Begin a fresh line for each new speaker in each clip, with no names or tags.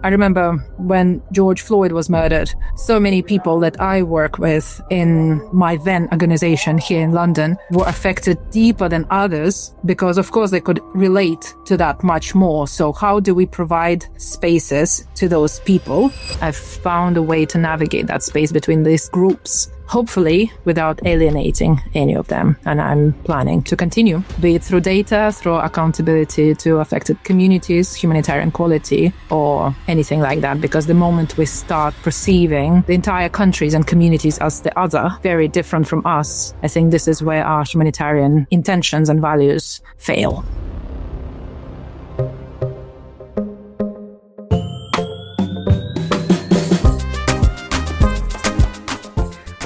I remember when George Floyd was murdered, so many people that I work with in my then organization here in London were affected deeper than others because, of course, they could relate to that much more. So how do we provide spaces to those people? I've found a way to navigate that space between these groups, hopefully without alienating any of them. And I'm planning to continue, be it through data, through accountability to affected communities, humanitarian quality, or anything like that. Because the moment we start perceiving the entire countries and communities as the other, very different from us, I think this is where our humanitarian intentions and values fail.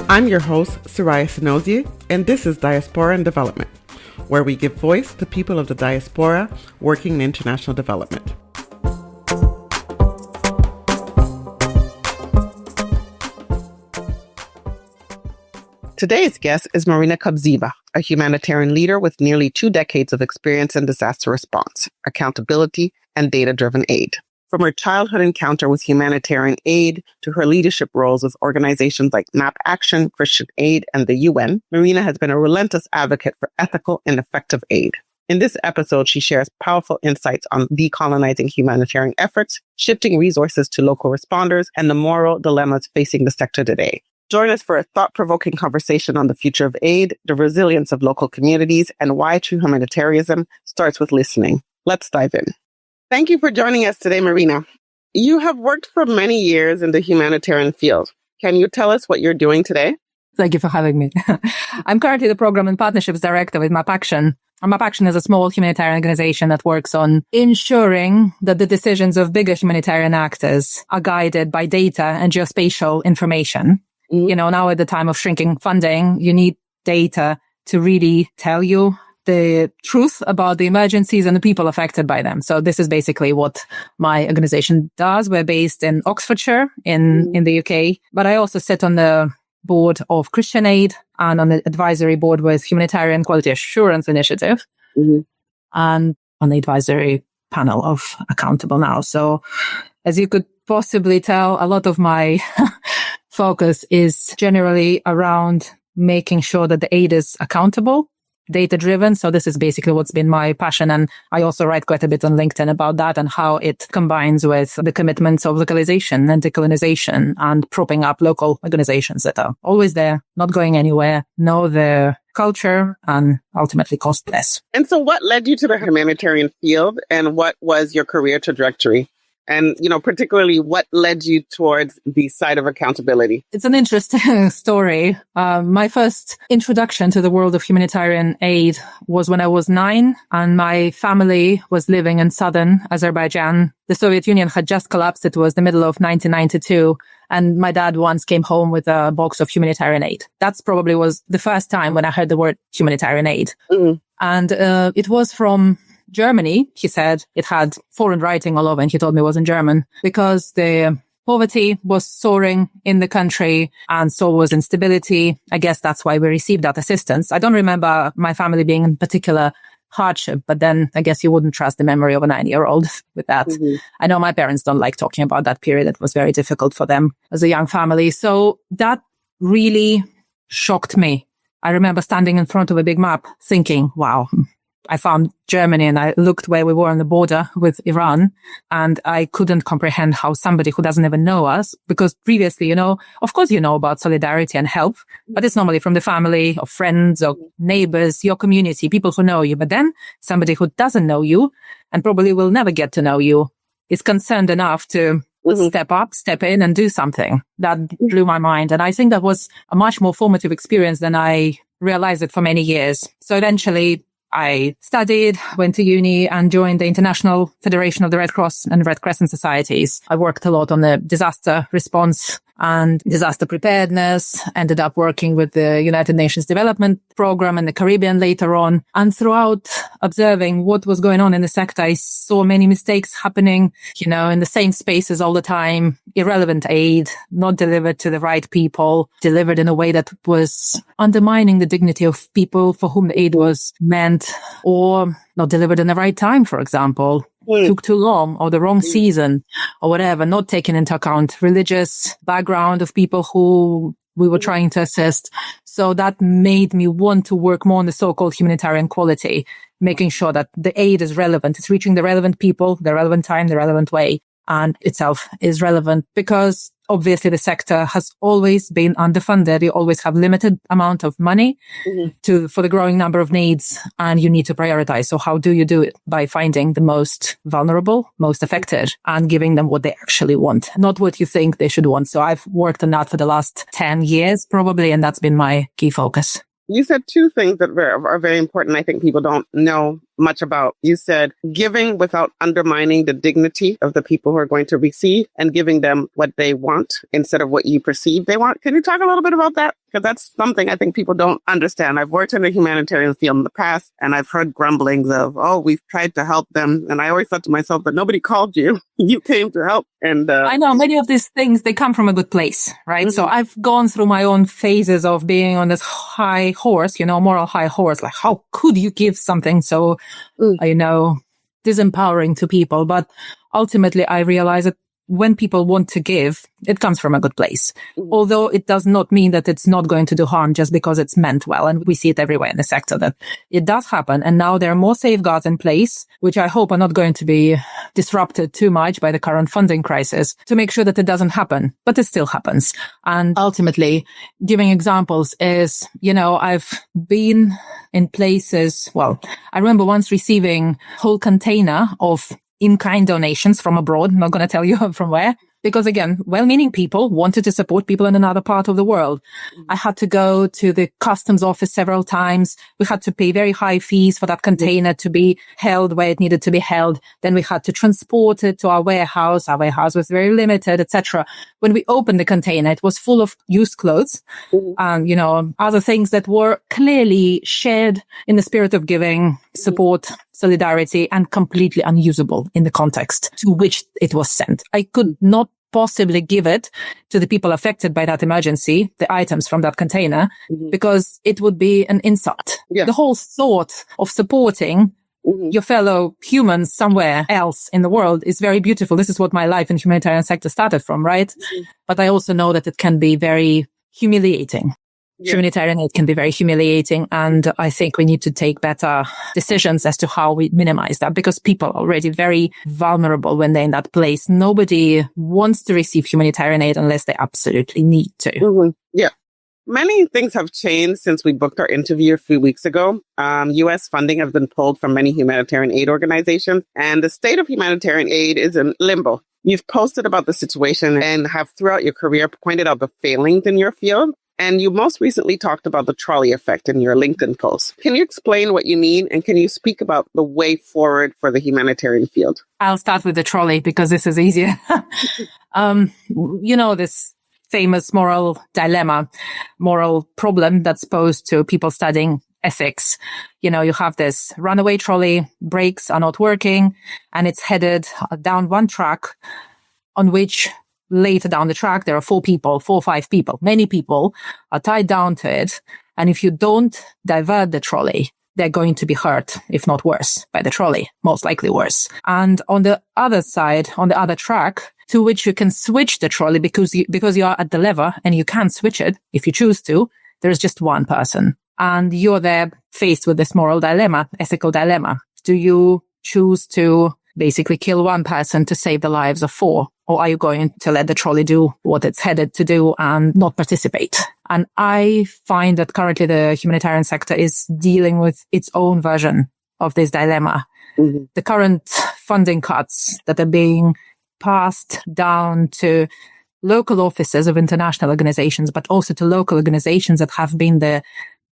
I'm your host, Soraya Sinozie, and this is Diaspora and Development, where we give voice to people of the diaspora working in international development. Today's guest is Marina Kobveza, a humanitarian leader with nearly 2 decades of experience in disaster response, accountability, and data-driven aid. From her childhood encounter with humanitarian aid to her leadership roles with organizations like MapAction, Christian Aid, and the UN, Marina has been a relentless advocate for ethical and effective aid. In this episode, she shares powerful insights on decolonizing humanitarian efforts, shifting resources to local responders, and the moral dilemmas facing the sector today. Join us for a thought-provoking conversation on the future of aid, the resilience of local communities, and why true humanitarianism starts with listening. Let's dive in. Thank you for joining us today, Marina. You have worked for many years in the humanitarian field. Can you tell us what you're doing today?
Thank you for having me. I'm currently the Program and Partnerships Director with MapAction. And MapAction is a small humanitarian organization that works on ensuring that the decisions of bigger humanitarian actors are guided by data and geospatial information. Mm-hmm. You know, now at the time of shrinking funding, you need data to really tell you the truth about the emergencies and the people affected by them. So this is basically what my organization does. We're based in Oxfordshire in the UK, but I also sit on the board of Christian Aid and on the advisory board with Humanitarian Quality Assurance Initiative and on the advisory panel of Accountable Now. So as you could possibly tell, a lot of my focus is generally around making sure that the aid is accountable, data-driven. So this is basically what's been my passion. And I also write quite a bit on LinkedIn about that and how it combines with the commitments of localization and decolonization and propping up local organizations that are always there, not going anywhere, know their culture, and ultimately cost less.
And so what led you to the humanitarian field, and what was your career trajectory? And, you know, particularly what led you towards the side of accountability?
It's an interesting story. My first introduction to the world of humanitarian aid was when I was 9 and my family was living in southern Azerbaijan. The Soviet Union had just collapsed. It was the middle of 1992. And my dad once came home with a box of humanitarian aid. That's probably was the first time when I heard the word humanitarian aid. Mm-hmm. And it was from Germany. He said it had foreign writing all over, and he told me it was in German because the poverty was soaring in the country and so was instability. I guess that's why we received that assistance. I don't remember my family being in particular hardship, but then I guess you wouldn't trust the memory of a 9-year-old with that. Mm-hmm. I know my parents don't like talking about that period. It was very difficult for them as a young family. So that really shocked me. I remember standing in front of a big map thinking, wow, I found Germany and I looked where we were on the border with Iran, and I couldn't comprehend how somebody who doesn't even know us, because previously, you know, of course, you know about solidarity and help, but it's normally from the family or friends or neighbors, your community, people who know you. But then somebody who doesn't know you and probably will never get to know you is concerned enough to step up, step in and do something. That blew my mind. And I think that was a much more formative experience than I realized it for many years. So eventually I studied, went to uni and joined the International Federation of the Red Cross and Red Crescent Societies. I worked a lot on the disaster response and disaster preparedness, ended up working with the United Nations Development Program in the Caribbean later on. And throughout observing what was going on in the sector, I saw many mistakes happening, you know, in the same spaces all the time, irrelevant aid, not delivered to the right people, delivered in a way that was undermining the dignity of people for whom the aid was meant, or not delivered in the right time, for example. took too long or the wrong season or whatever, not taking into account religious background of people who we were trying to assist. So that made me want to work more on the so-called humanitarian quality, making sure that the aid is relevant. It's reaching the relevant people, the relevant time, the relevant way, and itself is relevant because obviously the sector has always been underfunded. You always have limited amount of money for the growing number of needs, and you need to prioritize. So how do you do it? By finding the most vulnerable, most affected, and giving them what they actually want, not what you think they should want. So I've worked on that for the last 10 years probably, and that's been my key focus.
You said two things that are very important. I think people don't know much about. You said giving without undermining the dignity of the people who are going to receive, and giving them what they want instead of what you perceive they want. Can you talk a little bit about that? Because that's something I think people don't understand. I've worked in the humanitarian field in the past, and I've heard grumblings of, oh, we've tried to help them. And I always thought to myself, but nobody called you. You came to help. And
I know many of these things, they come from a good place, right? So I've gone through my own phases of being on this high horse, moral high horse. Like, how could you give something so, disempowering to people? But ultimately, I realized that when people want to give, it comes from a good place. Although it does not mean that it's not going to do harm just because it's meant well. And we see it everywhere in the sector that it does happen. And now there are more safeguards in place, which I hope are not going to be disrupted too much by the current funding crisis, to make sure that it doesn't happen. But it still happens. And ultimately, giving examples is, I've been in places, I remember once receiving a whole container of in-kind donations from abroad. I'm not going to tell you from where, because again, well-meaning people wanted to support people in another part of the world. I had to go to the customs office several times. We had to pay very high fees for that container to be held where it needed to be held. Then we had to transport it to our warehouse. Our warehouse was very limited, etc. When we opened the container, it was full of used clothes and, other things that were clearly shared in the spirit of giving, support, solidarity, and completely unusable in the context to which it was sent. I could not possibly give it to the people affected by that emergency, the items from that container, because it would be an insult. Yeah. The whole thought of supporting your fellow humans somewhere else in the world is very beautiful. This is what my life in the humanitarian sector started from, right? But I also know that it can be very humiliating. Yeah. Humanitarian aid can be very humiliating, and I think we need to take better decisions as to how we minimize that, because people are already very vulnerable when they're in that place. Nobody wants to receive humanitarian aid unless they absolutely need to.
Yeah. Many things have changed since we booked our interview a few weeks ago. U.S. funding has been pulled from many humanitarian aid organizations, and the state of humanitarian aid is in limbo. You've posted about the situation and have throughout your career pointed out the failings in your field. And you most recently talked about the trolley effect in your LinkedIn post. Can you explain what you mean? And can you speak about the way forward for the humanitarian field?
I'll start with the trolley because this is easier. This famous moral dilemma, moral problem that's posed to people studying ethics. You have this runaway trolley, brakes are not working, and it's headed down one track on which later down the track, there are 4 or 5 people. Many people are tied down to it. And if you don't divert the trolley, they're going to be hurt, if not worse, by the trolley, most likely worse. And on the other side, on the other track, to which you can switch the trolley because you are at the lever and you can switch it if you choose to, there's just one person. And you're there faced with this moral dilemma, ethical dilemma. Do you choose to basically kill one person to save the lives of 4? Or are you going to let the trolley do what it's headed to do and not participate? And I find that currently the humanitarian sector is dealing with its own version of this dilemma. The current funding cuts that are being passed down to local offices of international organizations, but also to local organizations that have been the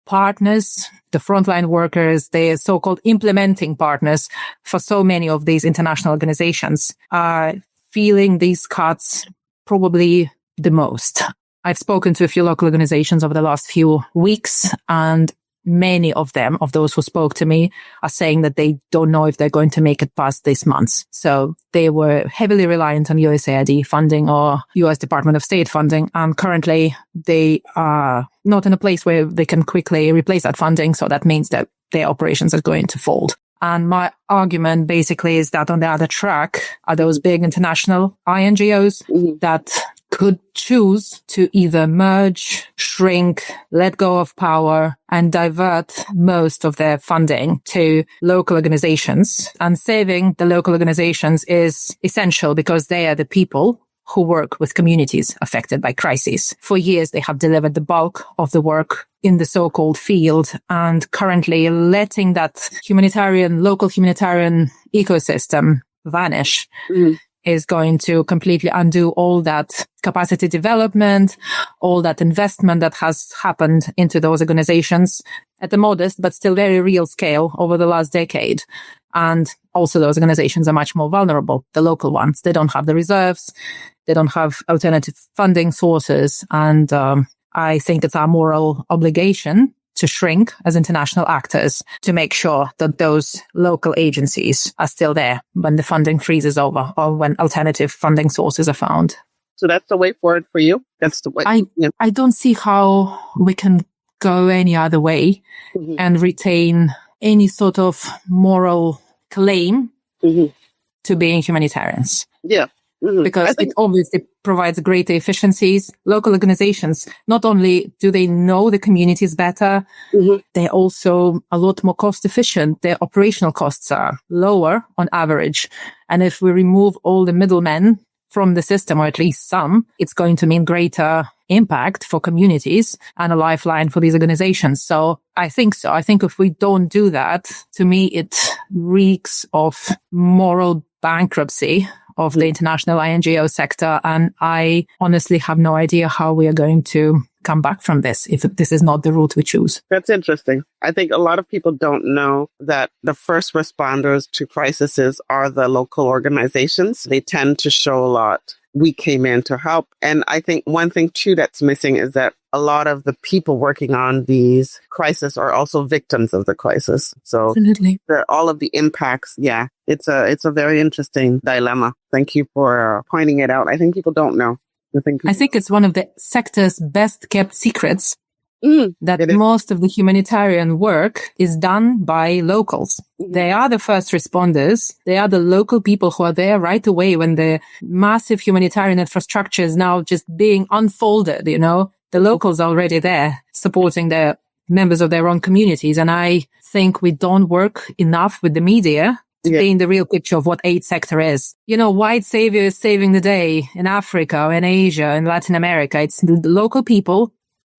partners, the frontline workers, the so-called implementing partners for so many of these international organizations are feeling these cuts probably the most. I've spoken to a few local organizations over the last few weeks, and many of them, of those who spoke to me, are saying that they don't know if they're going to make it past this month. So they were heavily reliant on USAID funding or US Department of State funding. And currently they are not in a place where they can quickly replace that funding. So that means that their operations are going to fold. And my argument basically is that on the other track are those big international INGOs that could choose to either merge, shrink, let go of power, and divert most of their funding to local organizations. And saving the local organizations is essential because they are the people who work with communities affected by crises. For years, they have delivered the bulk of the work in the so-called field, and currently letting that local humanitarian ecosystem vanish is going to completely undo all that capacity development, all that investment that has happened into those organizations at a modest but still very real scale over the last decade. And also those organizations are much more vulnerable, the local ones. They don't have the reserves. They don't have alternative funding sources. And I think it's our moral obligation to shrink as international actors to make sure that those local agencies are still there when the funding freezes over or when alternative funding sources are found.
So that's the way forward for you? That's the way.
I don't see how we can go any other way and retain any sort of moral claim to being humanitarians.
Yeah.
Because it obviously provides greater efficiencies. Local organizations, not only do they know the communities better, they're also a lot more cost efficient. Their operational costs are lower on average. And if we remove all the middlemen from the system, or at least some, it's going to mean greater impact for communities and a lifeline for these organizations. So. I think if we don't do that, to me, it reeks of moral bankruptcy of the international INGO sector. And I honestly have no idea how we are going to come back from this if this is not the route we choose.
That's interesting. I think a lot of people don't know that the first responders to crises are the local organizations. They tend to show a lot. We came in to help. And I think one thing too that's missing is that a lot of the people working on these crises are also victims of the crisis. So
absolutely.
All of the impacts, it's a very interesting dilemma. Thank you for pointing it out. I think people don't know.
I think it's one of the sector's best kept secrets that most of the humanitarian work is done by locals. They are the first responders. They are the local people who are there right away when the massive humanitarian infrastructure is now just being unfolded, you know. The locals are already there supporting the members of their own communities. And I think we don't work enough with the media to paint the real picture of what aid sector is. You know, white saviors saving the day in Africa, in Asia, in Latin America. It's the local people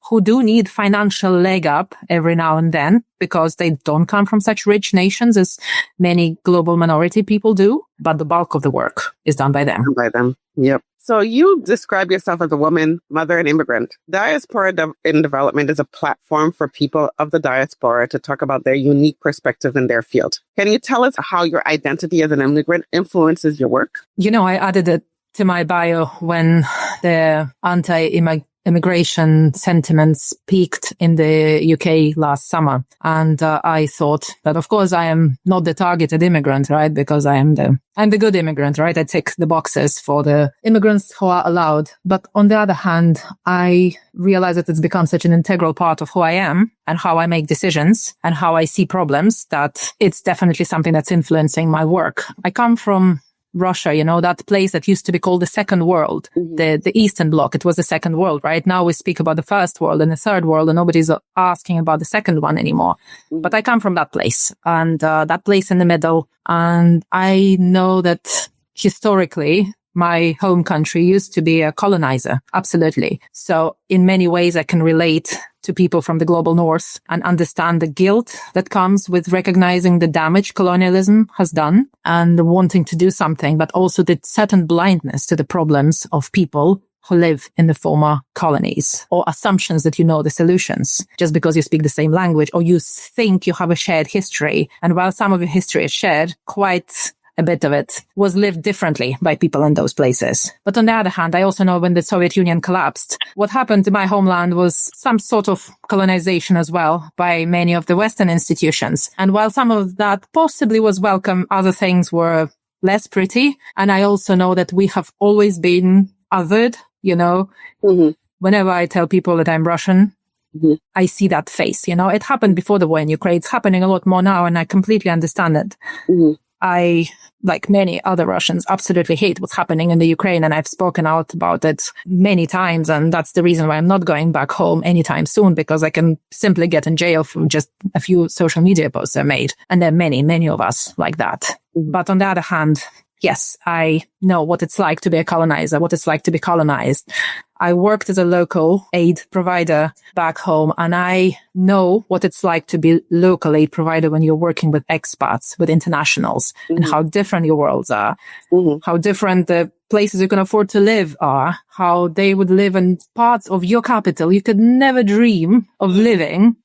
who do need financial leg up every now and then because they don't come from such rich nations as many global minority people do. But the bulk of the work is done by them.
Yep. So you describe yourself as a woman, mother, and immigrant. Diaspora in Development is a platform for people of the diaspora to talk about their unique perspective in their field. Can you tell us how your identity as an immigrant influences your work?
You know, I added it to my bio when the anti-immigration sentiments peaked in the UK last summer. And I thought that, of course, I am not the targeted immigrant, right? Because I'm the good immigrant, right? I tick the boxes for the immigrants who are allowed. But on the other hand, I realize that it's become such an integral part of who I am and how I make decisions and how I see problems that it's definitely something that's influencing my work. I come from Russia, you know, that place that used to be called the Second World, the Eastern Bloc. It was the Second World, right? Now we speak about the First World and the Third World, and nobody's asking about the second one anymore. But I come from that place and that place in the middle. And I know that historically, my home country used to be a colonizer. Absolutely. So in many ways, I can relate to people from the global north and understand the guilt that comes with recognizing the damage colonialism has done and wanting to do something, but also the certain blindness to the problems of people who live in the former colonies, or assumptions that you know the solutions just because you speak the same language or you think you have a shared history. And while some of your history is shared, quite a bit of it was lived differently by people in those places. But on the other hand, I also know when the Soviet Union collapsed, what happened to my homeland was some sort of colonization as well by many of the Western institutions. And while some of that possibly was welcome, other things were less pretty. And I also know that we have always been othered, you know. Whenever I tell people that I'm Russian, I see that face. It happened before the war in Ukraine. It's happening a lot more now, and I completely understand it. I, like many other Russians, absolutely hate what's happening in the Ukraine, and I've spoken out about it many times, and that's the reason why I'm not going back home anytime soon, because I can simply get in jail for just a few social media posts I made, and there are many, many of us like that. But on the other hand, yes, I know what it's like to be a colonizer, what it's like to be colonized. I worked as a local aid provider back home, and I know what it's like to be local aid provider when you're working with expats, with internationals, and how different your worlds are, how different the places you can afford to live are, how they would live in parts of your capital you could never dream of living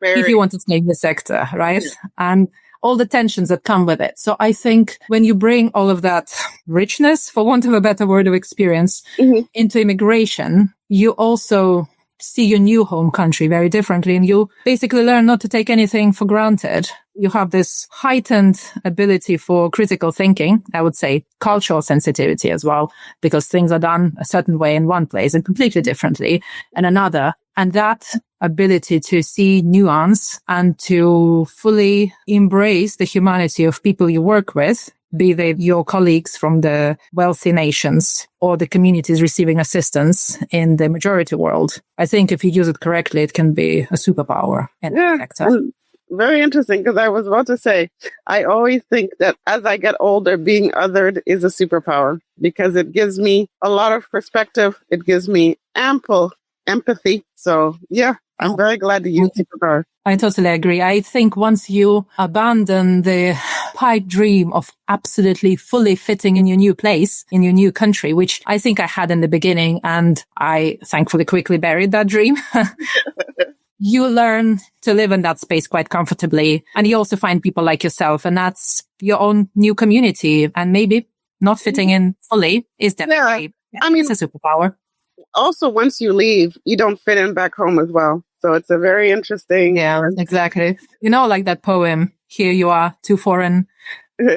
if you want to stay in the sector, right? And all the tensions that come with it. So I think when you bring all of that richness, for want of a better word, of experience into immigration, you also see your new home country very differently, and you basically learn not to take anything for granted. You have this heightened ability for critical thinking, I would say cultural sensitivity as well, because things are done a certain way in one place and completely differently in another. And that ability to see nuance and to fully embrace the humanity of people you work with, be they your colleagues from the wealthy nations or the communities receiving assistance in the majority world. I think if you use it correctly, it can be a superpower in the sector.
Very interesting, because I was about to say, I always think that as I get older, being othered is a superpower, because it gives me a lot of perspective. It gives me ample empathy. So yeah, I'm very glad to use superpower.
I totally agree. I think once you abandon the pipe dream of absolutely fully fitting in your new place, in your new country, which I think I had in the beginning, and I thankfully quickly buried that dream. You learn to live in that space quite comfortably. And you also find people like yourself, and that's your own new community. And maybe not fitting in fully is definitely, it's a superpower.
Also, once you leave, you don't fit in back home as well. So it's a very interesting.
Yeah, exactly. Like that poem, here you are, too foreign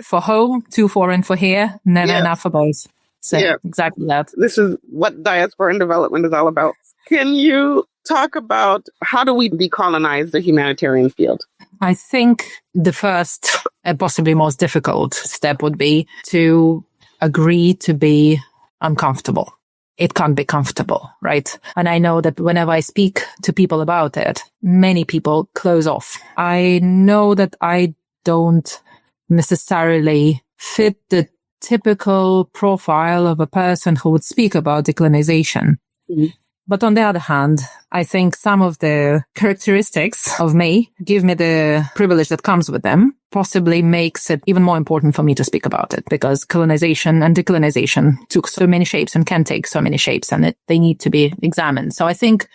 for home, too foreign for here, never enough for both. So exactly that.
This is what diaspora and development is all about. Can you talk about how do we decolonize the humanitarian field?
I think the first and possibly most difficult step would be to agree to be uncomfortable. It can't be comfortable, right? And I know that whenever I speak to people about it, many people close off. I know that I don't necessarily fit the typical profile of a person who would speak about decolonization. But on the other hand, I think some of the characteristics of me give me the privilege that comes with them, possibly makes it even more important for me to speak about it, because colonization and decolonization took so many shapes and can take so many shapes, and they need to be examined. So I think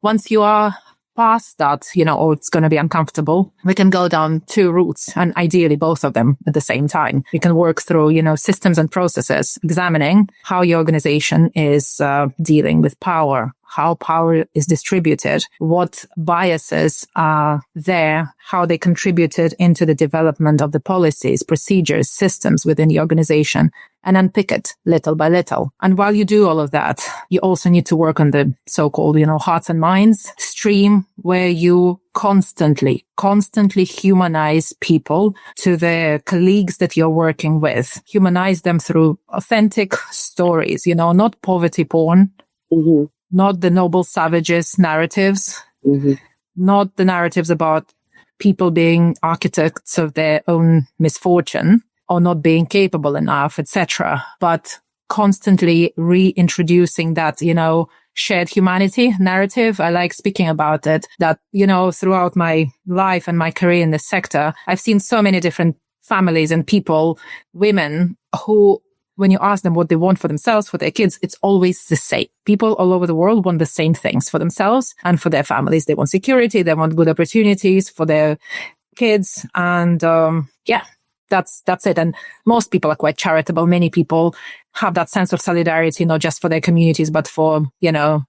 once you are past that, or it's going to be uncomfortable, we can go down two routes, and ideally both of them at the same time. We can work through, systems and processes, examining how your organization is dealing with power, how power is distributed, what biases are there, how they contributed into the development of the policies, procedures, systems within the organization, and unpick it little by little. And while you do all of that, you also need to work on the so-called, hearts and minds stream, where you constantly humanize people to the colleagues that you're working with. Humanize them through authentic stories, not poverty porn, not the noble savages narratives, not the narratives about people being architects of their own misfortune or not being capable enough, etc., but constantly reintroducing that, shared humanity narrative. I like speaking about it, that, throughout my life and my career in this sector, I've seen so many different families and people, women who, when you ask them what they want for themselves, for their kids, it's always the same. People all over the world want the same things for themselves and for their families. They want security. They want good opportunities for their kids. And, that's it. And most people are quite charitable. Many people have that sense of solidarity, not just for their communities, but for,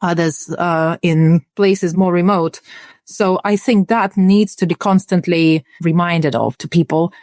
others, in places more remote. So I think that needs to be constantly reminded of to people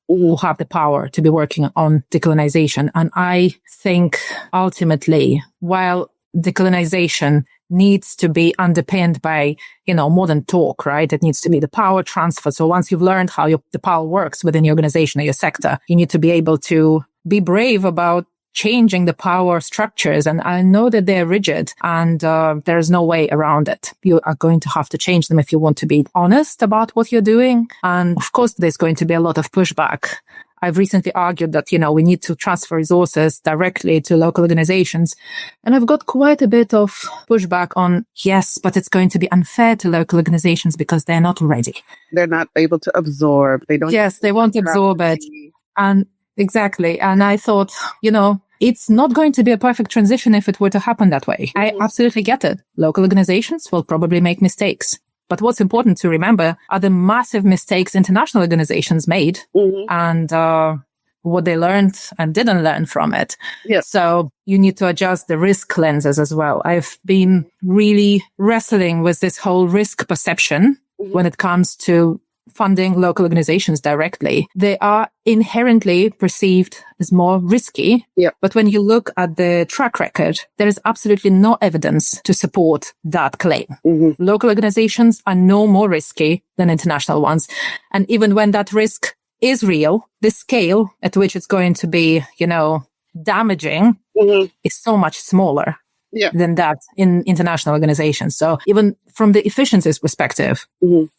who have the power to be working on decolonization. And I think ultimately, while decolonization needs to be underpinned by, more than talk, right? It needs to be the power transfer. So once you've learned how the power works within your organization or your sector, you need to be able to be brave about changing the power structures. And I know that they're rigid and there's no way around it. You are going to have to change them if you want to be honest about what you're doing. And of course, there's going to be a lot of pushback. I've recently argued that, we need to transfer resources directly to local organizations. And I've got quite a bit of pushback on, yes, but it's going to be unfair to local organizations because they're not ready.
They're not able to absorb. They don't.
Yes, they won't absorb it. And exactly. And I thought, it's not going to be a perfect transition if it were to happen that way. I absolutely get it. Local organizations will probably make mistakes. But what's important to remember are the massive mistakes international organizations made and what they learned and didn't learn from it.
Yes.
So you need to adjust the risk lenses as well. I've been really wrestling with this whole risk perception when it comes to funding local organizations directly. They are inherently perceived as more risky.
Yep.
But when you look at the track record, there is absolutely no evidence to support that claim. Local organizations are no more risky than international ones. And even when that risk is real, the scale at which it's going to be, damaging is so much smaller. Than that in international organizations. So even from the efficiencies perspective,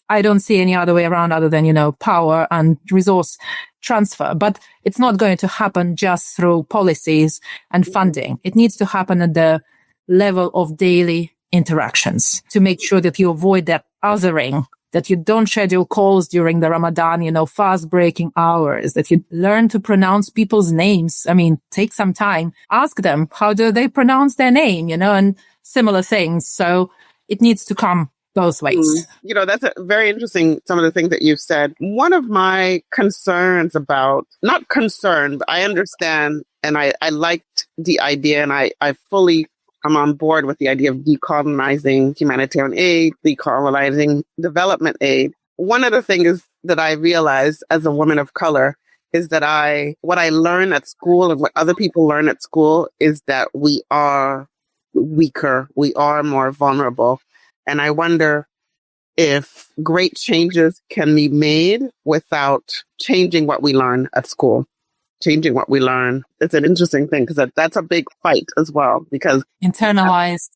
I don't see any other way around other than, power and resource transfer. But it's not going to happen just through policies and funding. It needs to happen at the level of daily interactions to make sure that you avoid that othering, that you don't schedule calls during the Ramadan, fast breaking hours, that you learn to pronounce people's names. I mean, take some time, ask them, how do they pronounce their name, and similar things. So it needs to come both ways.
That's very interesting, some of the things that you've said. One of my concerns about, not concern, but I understand, and I liked the idea, and I'm on board with the idea of decolonizing humanitarian aid, decolonizing development aid. One of the things that I realized as a woman of color is that what I learn at school and what other people learn at school is that we are weaker, we are more vulnerable. And I wonder if great changes can be made without changing what we learn at school. Changing what we learn. It's an interesting thing because that's a big fight as well because
internalized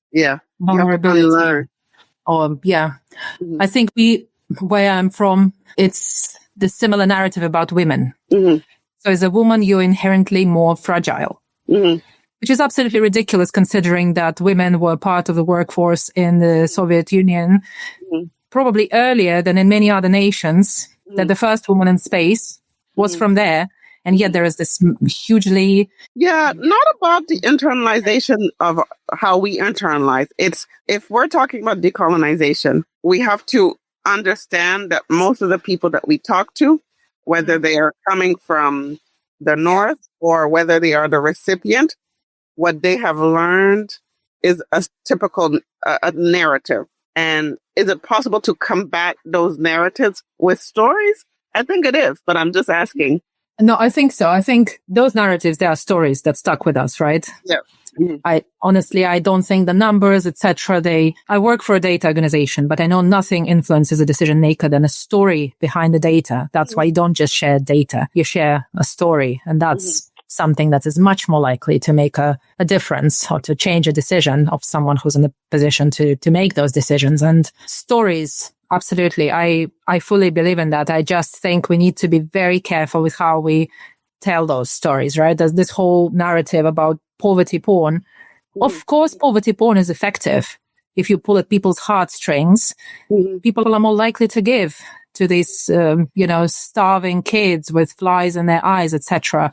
vulnerability.
I think where I'm from, it's the similar narrative about women. So as a woman, you're inherently more fragile, which is absolutely ridiculous considering that women were part of the workforce in the Soviet Union probably earlier than in many other nations, that the first woman in space was from there. And yet there is this hugely...
Yeah, not about the internalization of how we internalize. It's, if we're talking about decolonization, we have to understand that most of the people that we talk to, whether they are coming from the North or whether they are the recipient, what they have learned is a typical a narrative. And is it possible to combat those narratives with stories? I think it is, but I'm just asking.
No, I think so. I think those narratives, they are stories that stuck with us, right?
Yeah.
I don't think the numbers, etc. I work for a data organization, but I know nothing influences a decision maker than a story behind the data. That's why you don't just share data, you share a story. And that's something that is much more likely to make a difference or to change a decision of someone who's in a position to make those decisions. And stories, absolutely. I fully believe in that. I just think we need to be very careful with how we tell those stories, right? There's this whole narrative about poverty porn. Of course, poverty porn is effective. If you pull at people's heartstrings, people are more likely to give to these, starving kids with flies in their eyes, etc.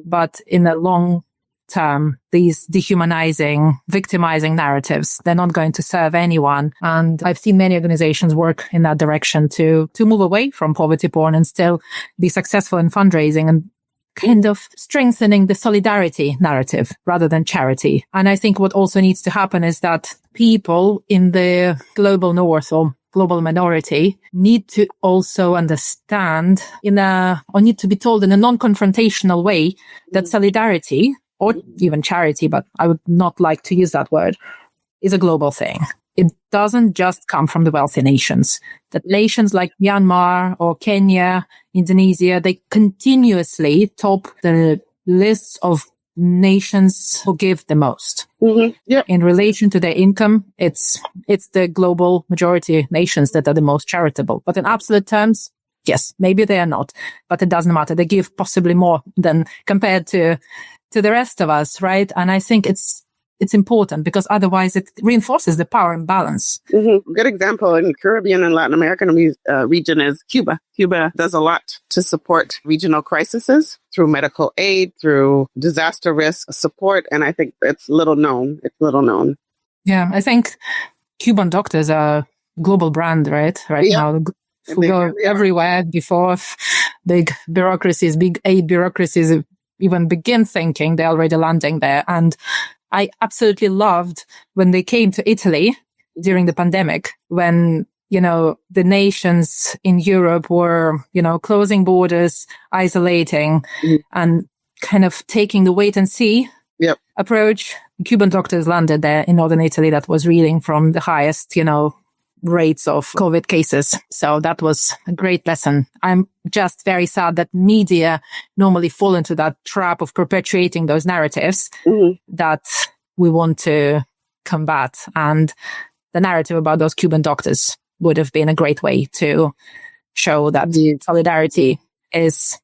But in the long term, these dehumanizing, victimizing narratives, they're not going to serve anyone. And I've seen many organizations work in that direction to move away from poverty porn and still be successful in fundraising and kind of strengthening the solidarity narrative rather than charity. And I think what also needs to happen is that people in the global north or global minority need to also understand or need to be told in a non-confrontational way that solidarity or even charity, but I would not like to use that word, is a global thing. It doesn't just come from the wealthy nations. That nations like Myanmar or Kenya, Indonesia, they continuously top the lists of nations who give the most.
Mm-hmm. Yep.
In relation to their income, it's the global majority nations that are the most charitable. But in absolute terms, yes, maybe they are not, but it doesn't matter. They give possibly more than compared to the rest of us, right? And I think it's important because otherwise it reinforces the power imbalance.
Mm-hmm. Good example in Caribbean and Latin American region is Cuba. Cuba does a lot to support regional crises through medical aid, through disaster risk support. And I think it's little known.
Yeah, I think Cuban doctors are a global brand, right? Now. We go everywhere before big aid bureaucracies even begin thinking, they're already landing there. And I absolutely loved when they came to Italy during the pandemic, when, the nations in Europe were, closing borders, isolating, and kind of taking the wait and see approach. Cuban doctors landed there in northern Italy that was reeling from the highest, rates of COVID cases. So that was a great lesson. I'm just very sad that media normally fall into that trap of perpetuating those narratives that we want to combat. And the narrative about those Cuban doctors would have been a great way to show that solidarity is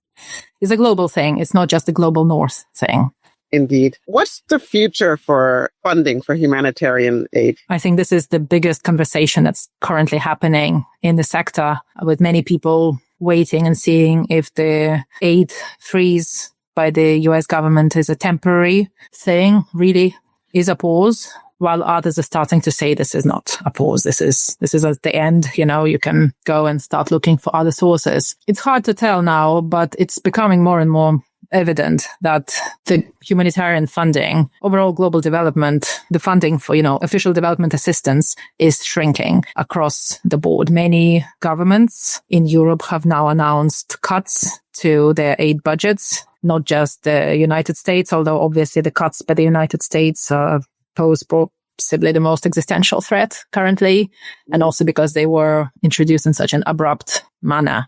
a global thing. It's not just a global North thing.
Indeed. What's the future for funding for humanitarian aid?
I think this is the biggest conversation that's currently happening in the sector, with many people waiting and seeing if the aid freeze by the US government is a temporary thing, really is a pause, while others are starting to say this is not a pause. This is at the end. You can go and start looking for other sources. It's hard to tell now, but it's becoming more and more evident that the humanitarian funding, overall global development, the funding for, official development assistance is shrinking across the board. Many governments in Europe have now announced cuts to their aid budgets, not just the United States, although obviously the cuts by the United States pose possibly the most existential threat currently, and also because they were introduced in such an abrupt manner.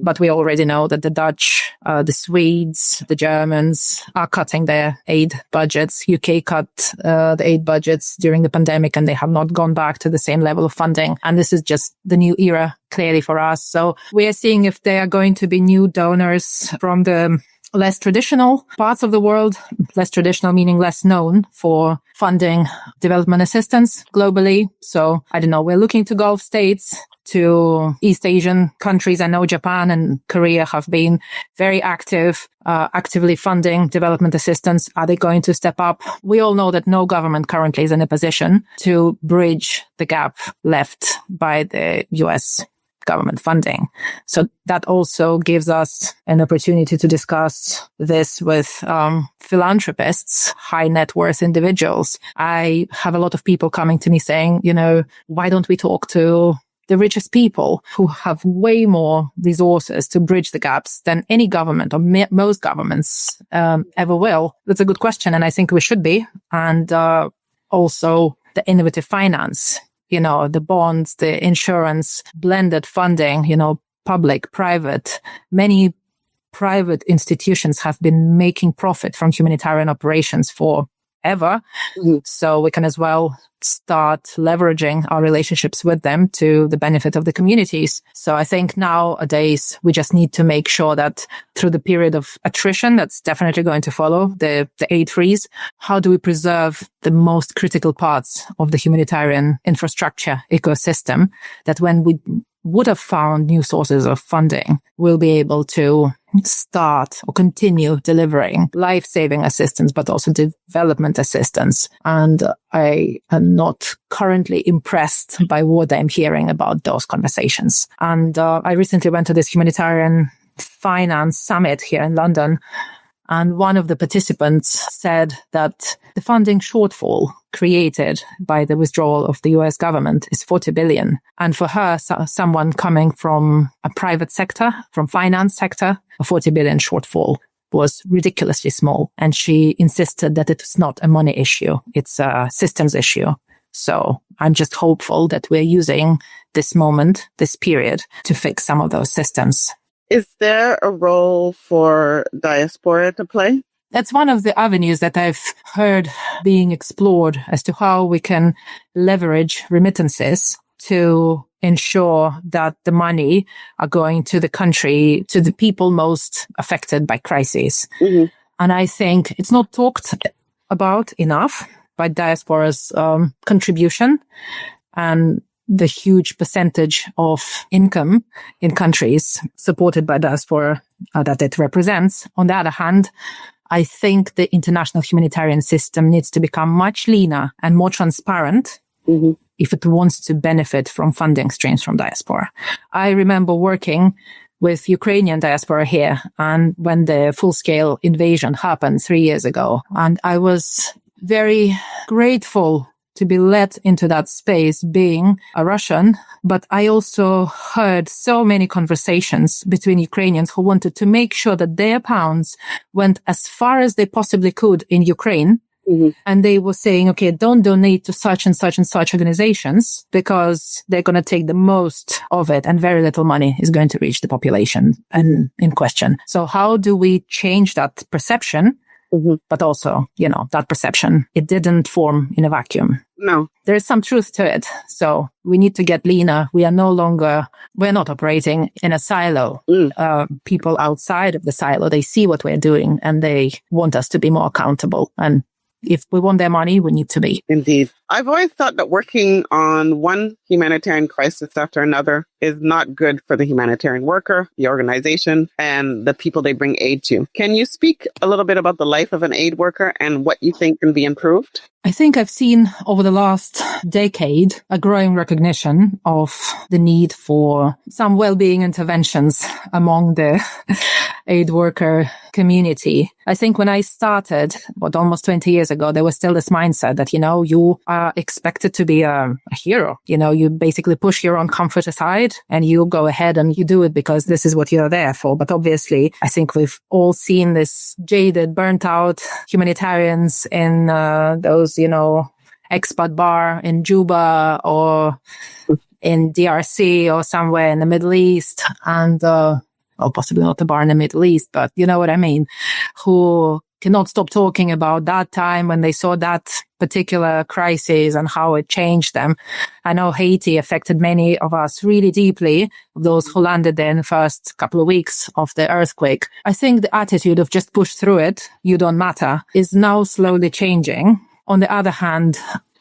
But we already know that the Dutch, the Swedes, the Germans are cutting their aid budgets. UK cut the aid budgets during the pandemic, and they have not gone back to the same level of funding. And this is just the new era, clearly, for us. So we are seeing if there are going to be new donors from the less traditional parts of the world, less traditional meaning less known for funding development assistance globally. So I don't know, we're looking to Gulf states, to East Asian countries. I know Japan and Korea have been very active, actively funding development assistance. Are they going to step up? We all know that no government currently is in a position to bridge the gap left by the US government funding. So that also gives us an opportunity to discuss this with philanthropists, high net worth individuals. I have a lot of people coming to me saying, why don't we talk to the richest people who have way more resources to bridge the gaps than any government or most governments ever will? That's a good question. And I think we should be. And also the innovative finance, the bonds, the insurance, blended funding, public, private. Many private institutions have been making profit from humanitarian operations forever. So we can as well start leveraging our relationships with them to the benefit of the communities. So I think nowadays we just need to make sure that through the period of attrition that's definitely going to follow the aid freeze, how do we preserve the most critical parts of the humanitarian infrastructure ecosystem, that when we would have found new sources of funding, we'll be able to start or continue delivering life-saving assistance, but also development assistance. And I am not currently impressed by what I'm hearing about those conversations. And I recently went to this humanitarian finance summit here in London, and one of the participants said that the funding shortfall created by the withdrawal of the US government is 40 billion. And for her, someone coming from a private sector, from finance sector, a 40 billion shortfall was ridiculously small. And she insisted that it's not a money issue. It's a systems issue. So I'm just hopeful that we're using this moment, this period, to fix some of those systems.
Is there a role for diaspora to play?
That's one of the avenues that I've heard being explored as to how we can leverage remittances to ensure that the money are going to the country, to the people most affected by crises.
Mm-hmm.
And I think it's not talked about enough by diaspora's contribution and the huge percentage of income in countries supported by diaspora that it represents. On the other hand, I think the international humanitarian system needs to become much leaner and more transparent if it wants to benefit from funding streams from diaspora. I remember working with Ukrainian diaspora here, and when the full-scale invasion happened 3 years ago, and I was very grateful to be let into that space being a Russian. But I also heard so many conversations between Ukrainians who wanted to make sure that their pounds went as far as they possibly could in Ukraine. And they were saying, okay, don't donate to such and such and such organizations because they're going to take the most of it and very little money is going to reach the population in question. So how do we change that perception? But also, that perception, it didn't form in a vacuum.
No.
There's some truth to it. So we need to get leaner. We're not operating in a silo. People outside of the silo, they see what we're doing and they want us to be more accountable. And if we want their money, we need to be.
Indeed. I've always thought that working on one humanitarian crisis after another is not good for the humanitarian worker, the organization, and the people they bring aid to. Can you speak a little bit about the life of an aid worker and what you think can be improved?
I think I've seen over the last decade a growing recognition of the need for some well-being interventions among the aid worker community. I think when I started, almost 20 years ago, there was still this mindset that, you are expected to be a hero. You basically push your own comfort aside and you go ahead and you do it because this is what you're there for. But obviously, I think we've all seen this jaded, burnt out humanitarians in those, expat bar in Juba or in DRC or somewhere in the Middle East. And, possibly not a bar in the Middle East, but you know what I mean, who cannot stop talking about that time when they saw that particular crisis and how it changed them. I know Haiti affected many of us really deeply, those who landed there in the first couple of weeks of the earthquake. I think the attitude of just push through it, you don't matter, is now slowly changing. On the other hand,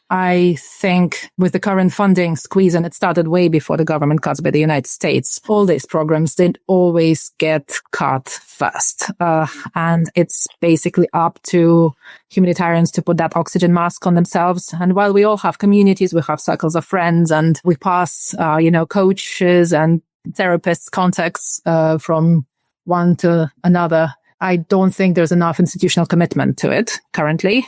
I think with the current funding squeeze, and it started way before the government cuts by the United States, all these programs didn't always get cut first. And it's basically up to humanitarians to put that oxygen mask on themselves. And while we all have communities, we have circles of friends, and we pass, coaches and therapists contacts from one to another, I don't think there's enough institutional commitment to it currently.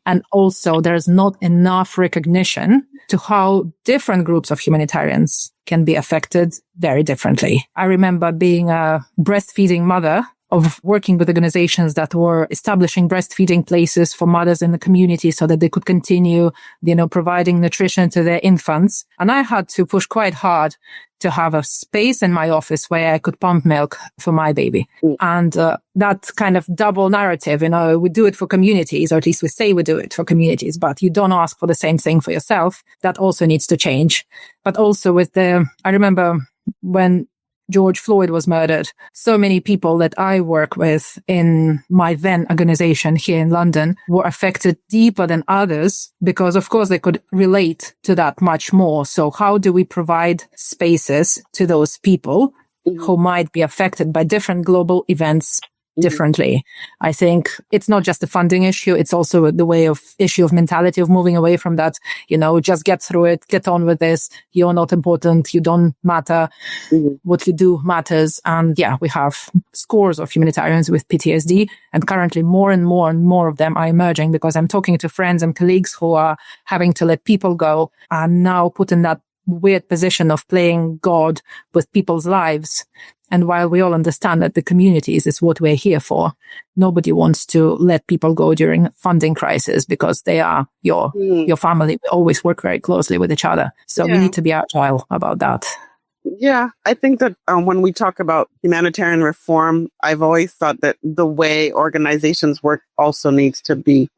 And also there's not enough recognition to how different groups of humanitarians can be affected very differently. I remember being a breastfeeding mother, of working with organizations that were establishing breastfeeding places for mothers in the community so that they could continue, providing nutrition to their infants. And I had to push quite hard to have a space in my office where I could pump milk for my baby. And that kind of double narrative, we do it for communities, or at least we say we do it for communities, but you don't ask for the same thing for yourself. That also needs to change. But also I remember when George Floyd was murdered, so many people that I work with in my then organization here in London were affected deeper than others because, of course, they could relate to that much more. So how do we provide spaces to those people who might be affected by different global events differently? I think it's not just a funding issue. It's also the issue of mentality of moving away from that, just get through it, get on with this. You're not important. You don't matter. What you do matters. And we have scores of humanitarians with PTSD, and currently more and more and more of them are emerging because I'm talking to friends and colleagues who are having to let people go and now put in that weird position of playing God with people's lives. And while we all understand that the communities is what we're here for, nobody wants to let people go during funding crisis because they are your family. We always work very closely with each other. So we need to be agile about that.
Yeah, I think that when we talk about humanitarian reform, I've always thought that the way organizations work also needs to be,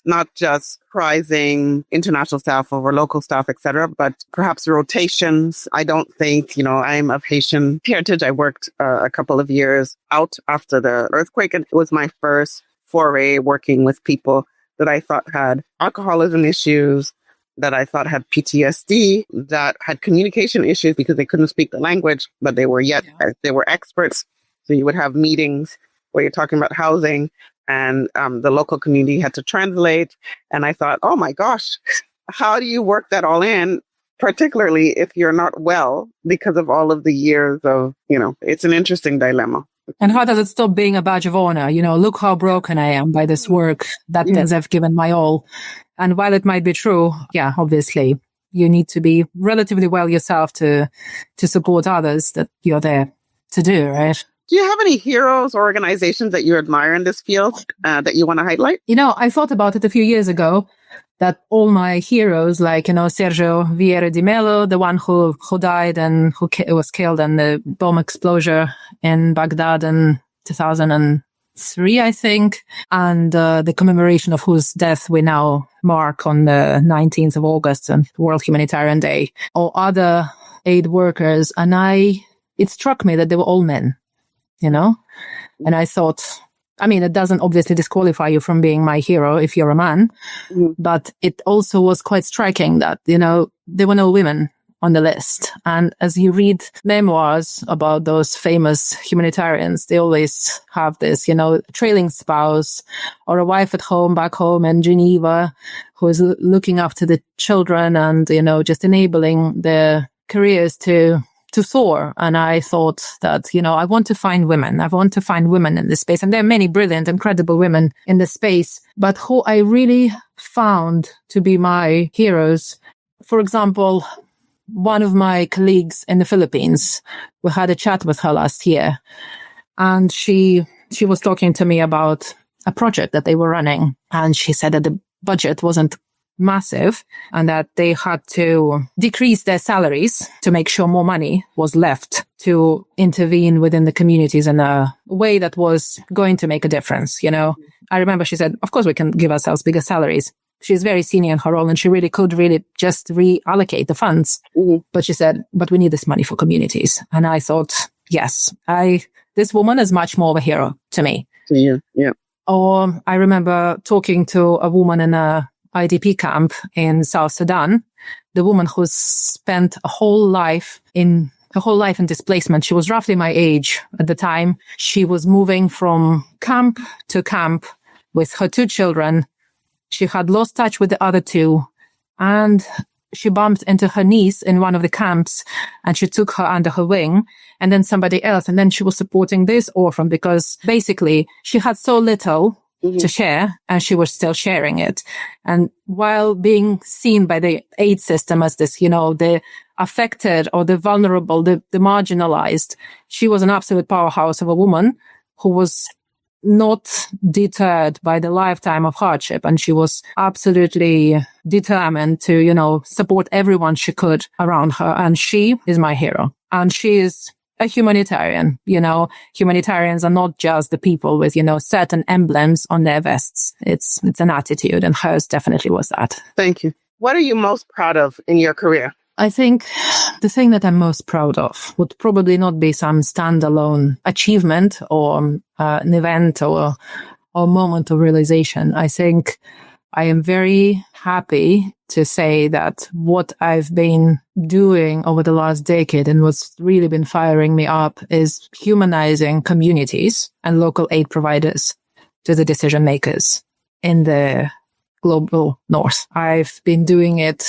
not just prizing international staff over local staff, et cetera, but perhaps rotations. I don't think, I'm of Haitian heritage. I worked a couple of years out after the earthquake, and it was my first foray working with people that I thought had alcoholism issues, that I thought had PTSD, that had communication issues because they couldn't speak the language, but they were experts. So you would have meetings where you're talking about housing, and the local community had to translate. And I thought, oh my gosh, how do you work that all in, particularly if you're not well because of all of the years of, it's an interesting dilemma.
And how does it stop being a badge of honor? Look how broken I am by this work that I've given my all. And while it might be true, obviously, you need to be relatively well yourself to support others that you're there to do, right?
Do you have any heroes or organizations that you admire in this field that you want to highlight?
I thought about it a few years ago, that all my heroes, like, Sergio Vieira de Mello, the one who died and who was killed in the bomb explosion in Baghdad in 2003, I think, and the commemoration of whose death we now mark on the 19th of August, and World Humanitarian Day, or other aid workers. And it struck me that they were all men, and I thought, it doesn't obviously disqualify you from being my hero if you're a man, but it also was quite striking that, there were no women on the list. And as you read memoirs about those famous humanitarians, they always have this, trailing spouse or a wife at home, back home in Geneva, who is looking after the children and, just enabling their careers to soar. And I thought that, I want to find women. I want to find women in this space. And there are many brilliant, incredible women in this space, but who I really found to be my heroes. For example, one of my colleagues in the Philippines, we had a chat with her last year, and she was talking to me about a project that they were running. And she said that the budget wasn't massive and that they had to decrease their salaries to make sure more money was left to intervene within the communities in a way that was going to make a difference. I remember she said, of course we can give ourselves bigger salaries. She's very senior in her role and she really could just reallocate the funds. But she said, but we need this money for communities. And I thought, yes, this woman is much more of a hero to me.
Yeah.
Or I remember talking to a woman in a IDP camp in South Sudan, the woman who spent her whole life in displacement. She was roughly my age at the time. She was moving from camp to camp with her 2 children. She had lost touch with the other 2, and she bumped into her niece in one of the camps, and she took her under her wing, and then somebody else. And then she was supporting this orphan because basically she had so little to share, and she was still sharing it. And while being seen by the aid system as this, the affected or the vulnerable, the marginalized, she was an absolute powerhouse of a woman who was not deterred by the lifetime of hardship. And she was absolutely determined to, support everyone she could around her. And she is my hero. And she is a humanitarian. Humanitarians are not just the people with, certain emblems on their vests. It's an attitude, and hers definitely was that.
Thank you. What are you most proud of in your career?
I think the thing that I'm most proud of would probably not be some standalone achievement or an event or moment of realization. I think I am very happy to say that what I've been doing over the last decade and what's really been firing me up is humanizing communities and local aid providers to the decision makers in the global north. I've been doing it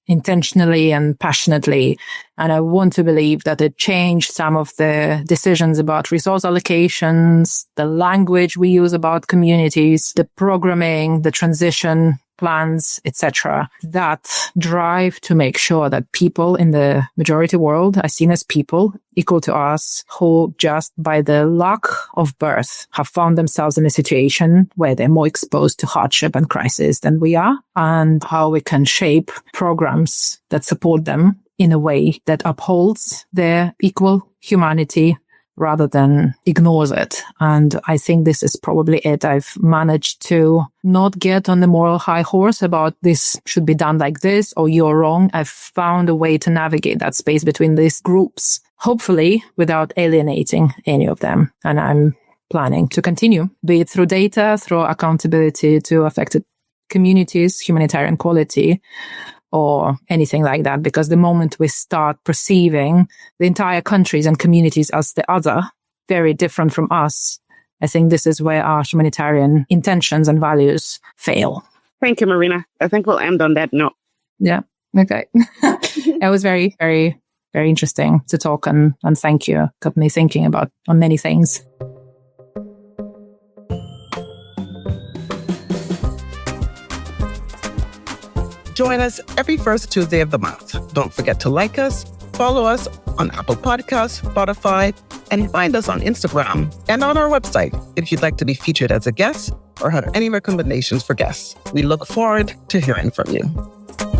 intentionally and passionately, and I want to believe that it changed some of the decisions about resource allocations, the language we use about communities, the programming, the transition plans, etc. That drive to make sure that people in the majority world are seen as people equal to us, who just by the luck of birth have found themselves in a situation where they're more exposed to hardship and crisis than we are, and how we can shape programs that support them in a way that upholds their equal humanity rather than ignores it. And I think this is probably it. I've managed to not get on the moral high horse about this should be done like this or you're wrong. I've found a way to navigate that space between these groups, hopefully without alienating any of them. And I'm planning to continue, be it through data, through accountability to affected communities, humanitarian quality, or anything like that, because the moment we start perceiving the entire countries and communities as the other, very different from us, I think this is where our humanitarian intentions and values fail.
Thank you, Marina. I think we'll end on that note.
Yeah. Okay. It was very, very, very interesting to talk, and thank you. Got me thinking about on many things.
Join us every first Tuesday of the month. Don't forget to like us, follow us on Apple Podcasts, Spotify, and find us on Instagram and on our website if you'd like to be featured as a guest or have any recommendations for guests. We look forward to hearing from you.